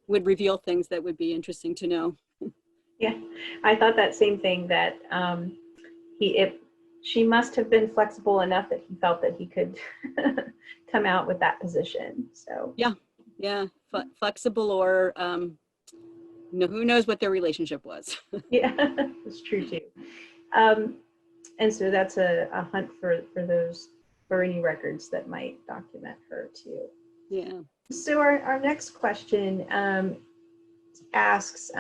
would reveal things that would be interesting to know? Yeah, I thought that same thing, that she must have been flexible enough that he felt that he could come out with that position. So yeah, flexible, or who knows what their relationship was. yeah, it's true too. And so that's a hunt for any records that might document her too. Yeah. So our next question asks,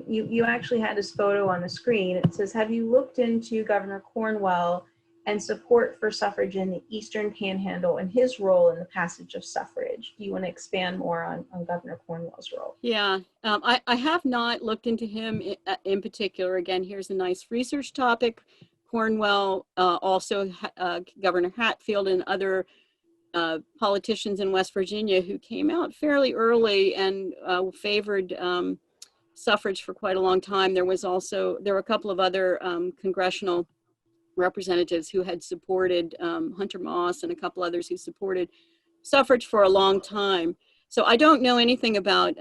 you actually had his photo on the screen. It says, have you looked into Governor Cornwell and support for suffrage in the Eastern Panhandle and his role in the passage of suffrage? Do you want to expand more on Governor Cornwell's role? Yeah, I have not looked into him in particular. Again, here's a nice research topic. Cornwell, also Governor Hatfield and other politicians in West Virginia who came out fairly early and favored suffrage for quite a long time. There were a couple of other congressional representatives who had supported Hunter Moss and a couple others who supported suffrage for a long time. So I don't know anything about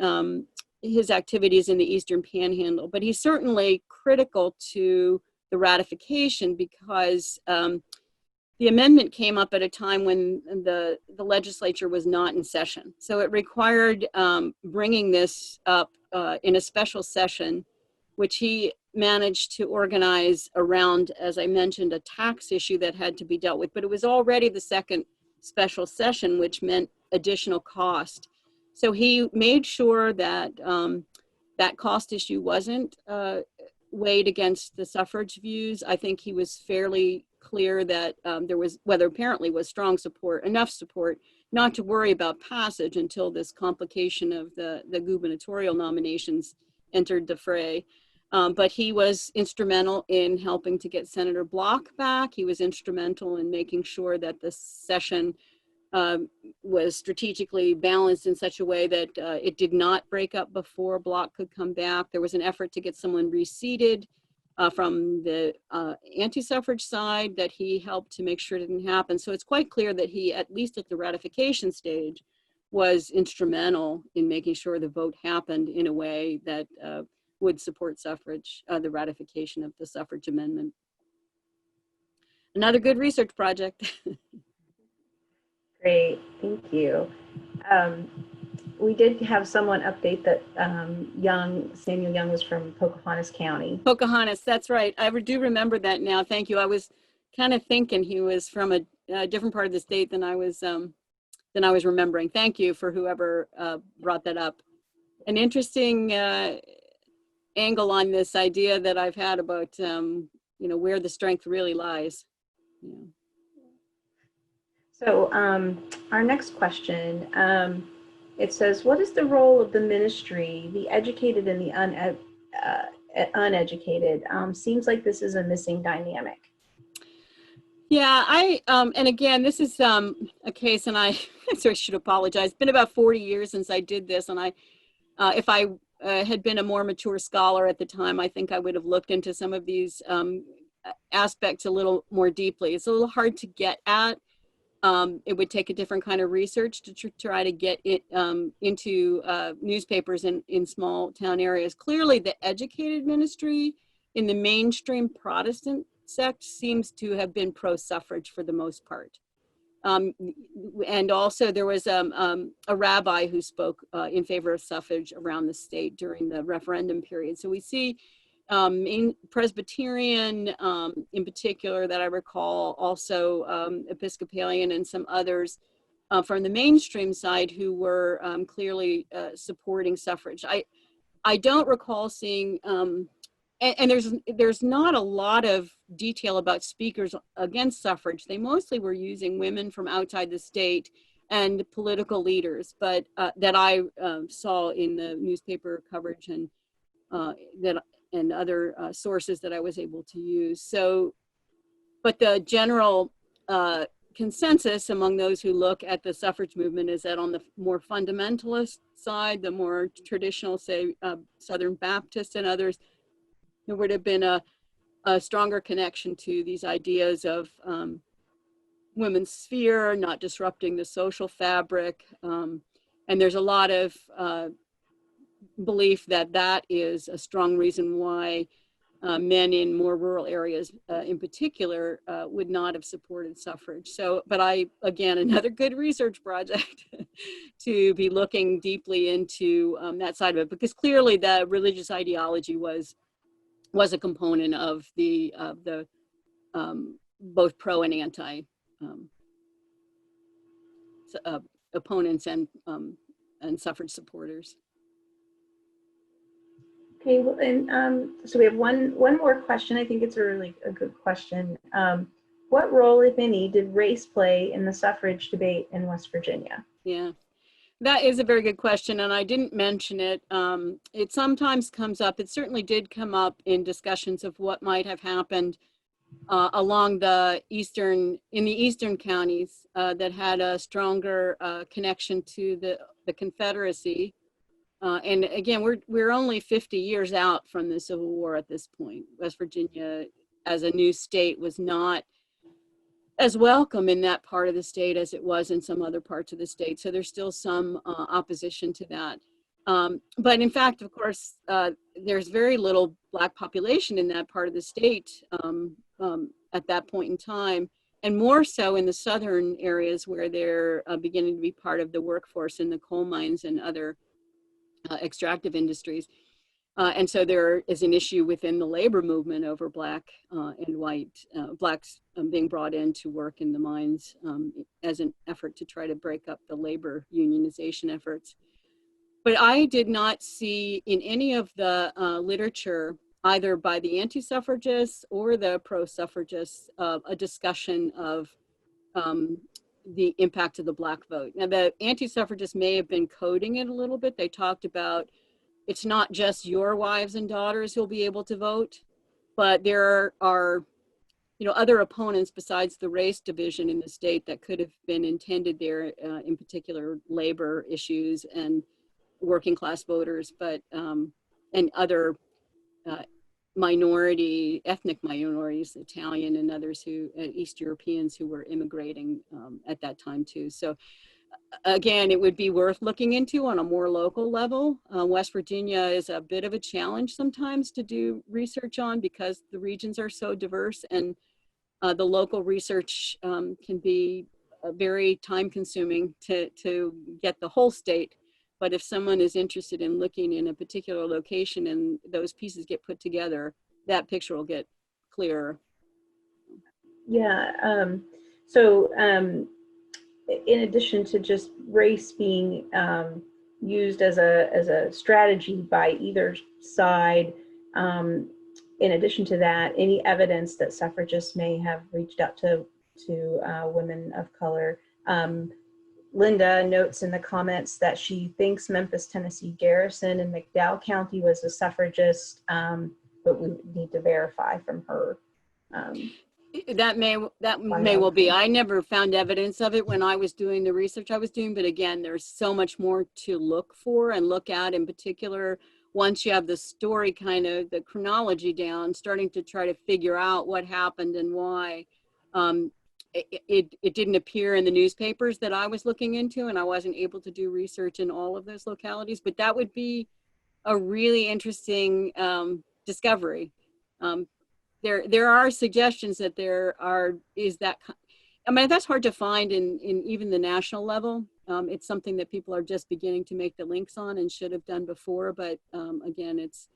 his activities in the Eastern Panhandle, but he's certainly critical to the ratification because the amendment came up at a time when the legislature was not in session. So it required bringing this up in a special session, which he managed to organize around, as I mentioned, a tax issue that had to be dealt with. But it was already the second special session, which meant additional cost. So he made sure that that cost issue wasn't weighed against the suffrage views. I think he was fairly clear that apparently was strong support, enough support not to worry about passage until this complication of the gubernatorial nominations entered the fray. But he was instrumental in helping to get Senator Block back. He was instrumental in making sure that the session was strategically balanced in such a way that it did not break up before Block could come back. There was an effort to get someone reseated from the anti-suffrage side that he helped to make sure didn't happen. So it's quite clear that he, at least at the ratification stage, was instrumental in making sure the vote happened in a way that would support suffrage, the ratification of the suffrage amendment. Another good research project. Great, thank you. We did have someone update that Samuel Young was from Pocahontas County. Pocahontas, that's right. I do remember that now. Thank you. I was kind of thinking he was from a different part of the state than I was remembering. Thank you for whoever brought that up. An interesting angle on this idea that I've had about where the strength really lies. Yeah. So our next question it says, what is the role of the ministry, the educated and the uneducated? Seems like this is a missing dynamic. Yeah, and again, this is a case, and I sorry, should apologize. It's been about 40 years since I did this, and if I had been a more mature scholar at the time, I think I would have looked into some of these aspects a little more deeply. It's a little hard to get at. It would take a different kind of research to try to get it into newspapers in small town areas. Clearly, the educated ministry in the mainstream Protestant sect seems to have been pro-suffrage for the most part. And also there was a rabbi who spoke in favor of suffrage around the state during the referendum period. So we see in Presbyterian in particular that I recall, also Episcopalian and some others from the mainstream side who were clearly supporting suffrage. I don't recall seeing, and there's not a lot of detail about speakers against suffrage. They mostly were using women from outside the state and political leaders, but that I saw in the newspaper coverage and and other sources that I was able to use. So, but the general consensus among those who look at the suffrage movement is that on the more fundamentalist side, the more traditional, say, Southern Baptist and others, there would have been a stronger connection to these ideas of women's sphere, not disrupting the social fabric. And there's a lot of belief that that is a strong reason why men in more rural areas in particular would not have supported suffrage. So, but again, another good research project to be looking deeply into that side of it, because clearly the religious ideology was a component of the both pro and anti opponents and suffrage supporters. Okay, well, and so we have one more question. I think it's a good question. What role, if any, did race play in the suffrage debate in West Virginia? Yeah. That is a very good question, and I didn't mention it. It sometimes comes up. It certainly did come up in discussions of what might have happened along in the eastern counties that had a stronger connection to the Confederacy. And again, we're only 50 years out from the Civil War at this point. West Virginia, as a new state, was not as welcome in that part of the state as it was in some other parts of the state. So there's still some opposition to that. But in fact, of course, there's very little Black population in that part of the state at that point in time, and more so in the southern areas where they're beginning to be part of the workforce in the coal mines and other extractive industries. And so there is an issue within the labor movement over Black and white, Blacks being brought in to work in the mines as an effort to try to break up the labor unionization efforts. But I did not see in any of the literature, either by the anti-suffragists or the pro-suffragists, a discussion of the impact of the Black vote. Now, the anti-suffragists may have been coding it a little bit. They talked about it's not just your wives and daughters who'll be able to vote, but there are, other opponents besides the race division in the state that could have been intended there, in particular labor issues and working class voters, but and other ethnic minorities, Italian and others East Europeans who were immigrating at that time too. So again, it would be worth looking into on a more local level. West Virginia is a bit of a challenge sometimes to do research on because the regions are so diverse, and the local research can be very time consuming to get the whole state. But if someone is interested in looking in a particular location and those pieces get put together, that picture will get clearer. Yeah. So in addition to just race being used as a strategy by either side, in addition to that, any evidence that suffragists may have reached out to women of color Linda notes in the comments that she thinks Memphis, Tennessee Garrison in McDowell County was a suffragist, but we need to verify from her. That may well be. I never found evidence of it when I was doing the research I was doing, but again, there's so much more to look for and look at, in particular, once you have the story, kind of the chronology down, starting to try to figure out what happened and why. It didn't appear in the newspapers that I was looking into, and I wasn't able to do research in all of those localities, but that would be a really interesting discovery. There are suggestions that I mean, that's hard to find in even the national level. It's something that people are just beginning to make the links on and should have done before, but again, it's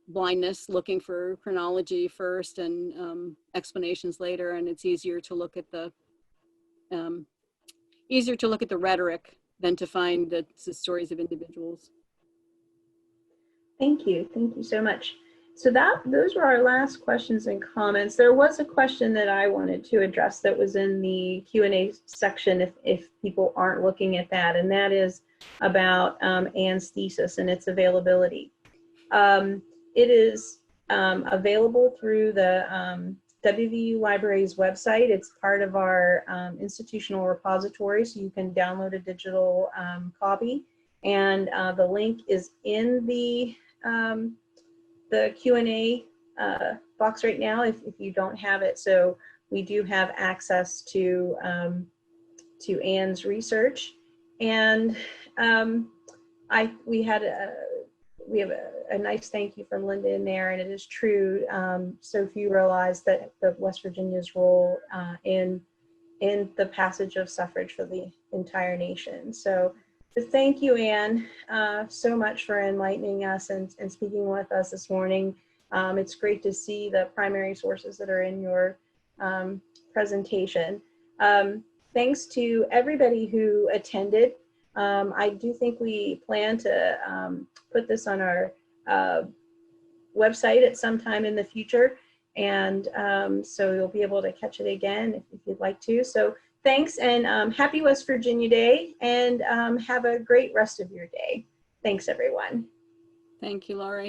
blindness, looking for chronology first and explanations later, and it's easier to look at the rhetoric than to find the stories of individuals. Thank you so much. So those were our last questions and comments. There was a question that I wanted to address that was in the Q&A section if people aren't looking at that, and that is about Anne's thesis and its availability. It is available through the WVU Library's website. It's part of our institutional repository, so you can download a digital copy, and the link is in the Q&A box right now if you don't have it. So we do have access to Anne's research, and we have a nice thank you from Linda in there, and it is true. So few realize that the West Virginia's role in the passage of suffrage for the entire nation. So thank you, Anne, so much for enlightening us and speaking with us this morning. It's great to see the primary sources that are in your presentation. Thanks to everybody who attended. I do think we plan to put this on our website at some time in the future, and so you'll be able to catch it again if you'd like to. So thanks, and happy West Virginia Day, and have a great rest of your day. Thanks, everyone. Thank you, Laurie.